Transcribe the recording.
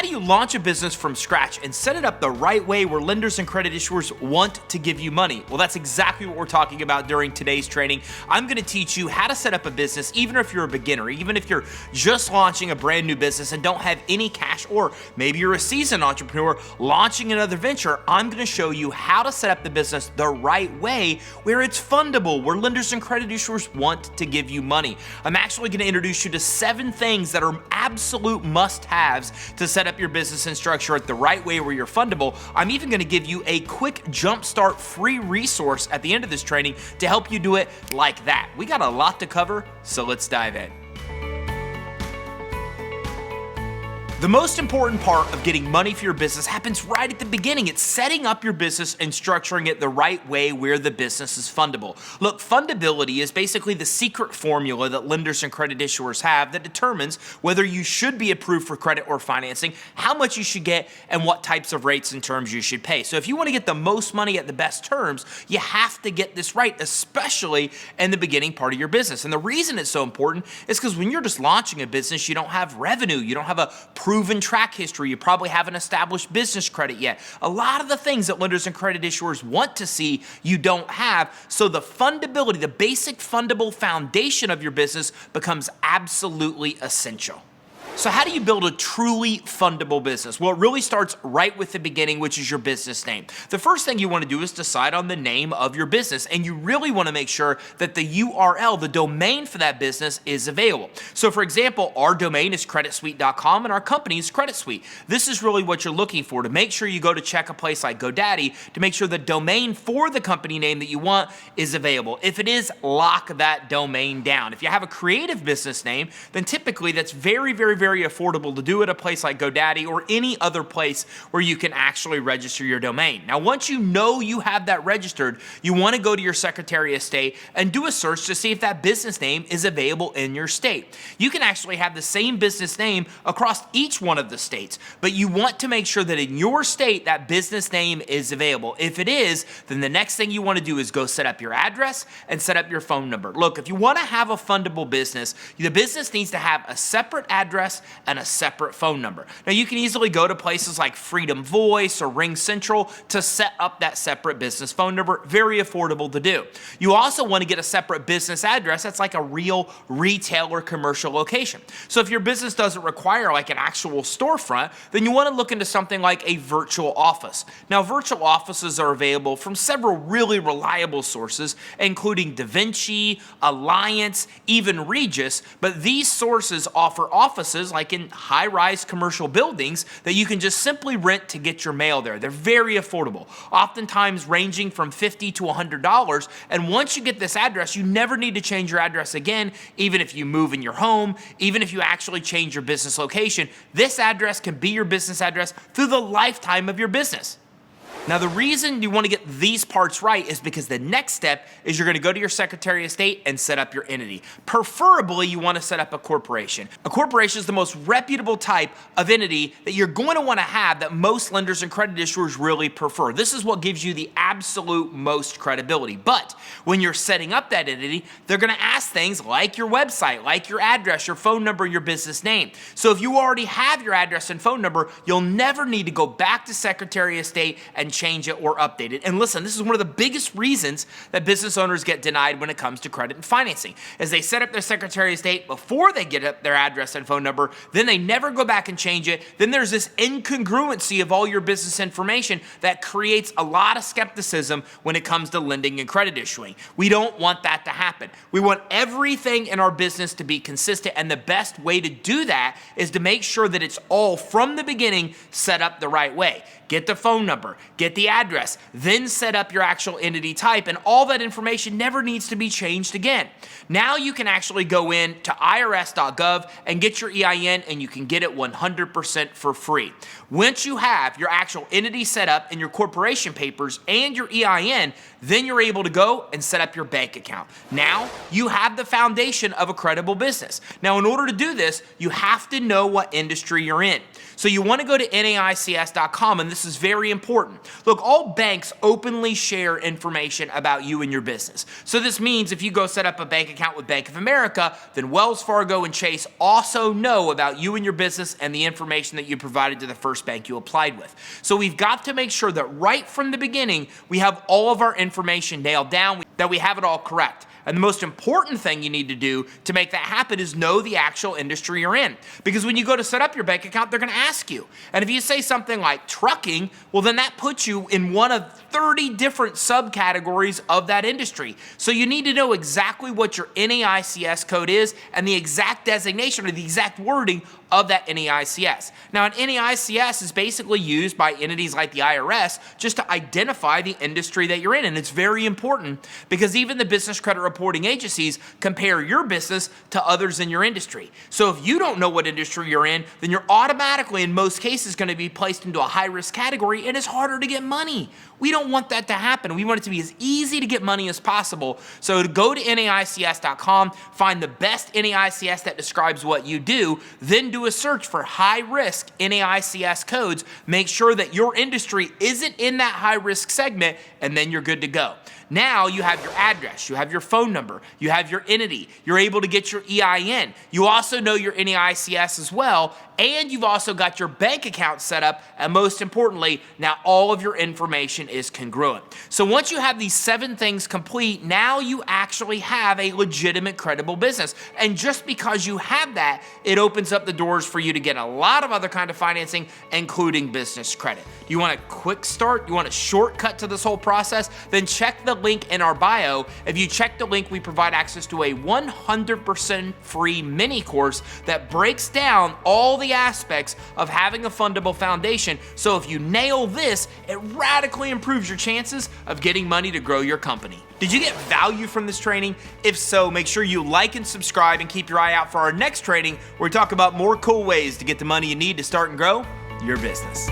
How do you launch a business from scratch and set it up the right way where lenders and credit issuers want to give you money? Well, that's exactly what we're talking about during today's training. I'm going to teach you how to set up a business, even if you're a beginner, even if you're just launching a brand new business and don't have any cash, or maybe you're a seasoned entrepreneur launching another venture. I'm going to show you how to set up the business the right way where it's fundable, where lenders and credit issuers want to give you money. I'm actually going to introduce you to 7 things that are absolute must-haves to set up your business and structure it the right way where you're fundable. I'm even going to give you a quick jumpstart free resource at the end of this training to help you do it like that. We got a lot to cover, so let's dive in. The most important part of getting money for your business happens right at the beginning. It's setting up your business and structuring it the right way where the business is fundable. Look, fundability is basically the secret formula that lenders and credit issuers have that determines whether you should be approved for credit or financing, how much you should get, and what types of rates and terms you should pay. So if you want to get the most money at the best terms, you have to get this right, especially in the beginning part of your business. And the reason it's so important is because when you're just launching a business, you don't have revenue, you don't have a proven track history, you probably haven't established business credit yet. A lot of the things that lenders and credit issuers want to see, you don't have. So the fundability, the basic fundable foundation of your business becomes absolutely essential. So how do you build a truly fundable business? Well, it really starts right with the beginning, which is your business name. The first thing you want to do is decide on the name of your business, and you really want to make sure that the URL, the domain for that business, is available. So for example, our domain is creditsuite.com and our company is Credit Suite. This is really what you're looking for, to make sure you go to check a place like GoDaddy to make sure the domain for the company name that you want is available. If it is, lock that domain down. If you have a creative business name, then typically that's very affordable to do at a place like GoDaddy or any other place where you can actually register your domain. Now, once you know you have that registered, you want to go to your Secretary of State and do a search to see if that business name is available in your state. You can actually have the same business name across each one of the states, but you want to make sure that in your state that business name is available. If it is, then the next thing you want to do is go set up your address and set up your phone number. Look, if you want to have a fundable business, the business needs to have a separate address and a separate phone number. Now, you can easily go to places like Freedom Voice or Ring Central to set up that separate business phone number. Very affordable to do. You also want to get a separate business address that's like a real retail or commercial location. So if your business doesn't require like an actual storefront, then you want to look into something like a virtual office. Now, virtual offices are available from several really reliable sources, including DaVinci, Alliance, even Regus, but these sources offer offices like in high-rise commercial buildings that you can just simply rent to get your mail there. They're very affordable, oftentimes ranging from $50 to $100. And once you get this address, you never need to change your address again, even if you move in your home, even if you actually change your business location. This address can be your business address through the lifetime of your business. Now, the reason you want to get these parts right is because the next step is you're going to go to your Secretary of State and set up your entity. Preferably, you want to set up a corporation. A corporation is the most reputable type of entity that you're going to want to have that most lenders and credit issuers really prefer. This is what gives you the absolute most credibility. But when you're setting up that entity, they're going to ask things like your website, like your address, your phone number, your business name. So if you already have your address and phone number, you'll never need to go back to Secretary of State and change it or update it. And listen, this is one of the biggest reasons that business owners get denied when it comes to credit and financing, is they set up their Secretary of State before they get up their address and phone number, then they never go back and change it. Then there's this incongruency of all your business information that creates a lot of skepticism when it comes to lending and credit issuing. We don't want that to happen. We want everything in our business to be consistent, and the best way to do that is to make sure that it's all from the beginning set up the right way. Get the phone number, get the address, then set up your actual entity type, and all that information never needs to be changed again. Now you can actually go in to irs.gov and get your EIN, and you can get it 100% for free. Once you have your actual entity set up and your corporation papers and your EIN, then you're able to go and set up your bank account. Now you have the foundation of a credible business. Now, in order to do this, you have to know what industry you're in. So you want to go to NAICS.com, and this is very important. Look, all banks openly share information about you and your business. So this means if you go set up a bank account with Bank of America, then Wells Fargo and Chase also know about you and your business and the information that you provided to the first bank you applied with. So we've got to make sure that right from the beginning, we have all of our information nailed down, that we have it all correct. And the most important thing you need to do to make that happen is know the actual industry you're in. Because when you go to set up your bank account, they're going to ask you. And if you say something like trucking, well, then that puts you in one of 30 different subcategories of that industry. So you need to know exactly what your NAICS code is and the exact designation or the exact wording of that NAICS. Now, an NAICS is basically used by entities like the IRS just to identify the industry that you're in. And it's very important because even the business credit reporting agencies compare your business to others in your industry. So if you don't know what industry you're in, then you're automatically, in most cases, going to be placed into a high-risk category and it's harder to get money. We don't want that to happen. We want it to be as easy to get money as possible. So to go to NAICS.com, find the best NAICS that describes what you do, then do a search for high-risk NAICS codes. Make sure that your industry isn't in that high-risk segment, and then you're good to go. Now you have your address, you have your phone number, you have your entity, you're able to get your EIN. You also know your NAICS as well, and you've also got your bank account set up, and most importantly, now all of your information is congruent. So once you have these 7 things complete, now you actually have a legitimate, credible business. And just because you have that, it opens up the doors for you to get a lot of other kind of financing, including business credit. You want a quick start? You want a shortcut to this whole process? Then check the link in our bio. If you check the link, we provide access to a 100% free mini course that breaks down all the aspects of having a fundable foundation. So if you nail this, it radically improves your chances of getting money to grow your company. Did you get value from this training? If so, make sure you like and subscribe and keep your eye out for our next training where we talk about more cool ways to get the money you need to start and grow your business.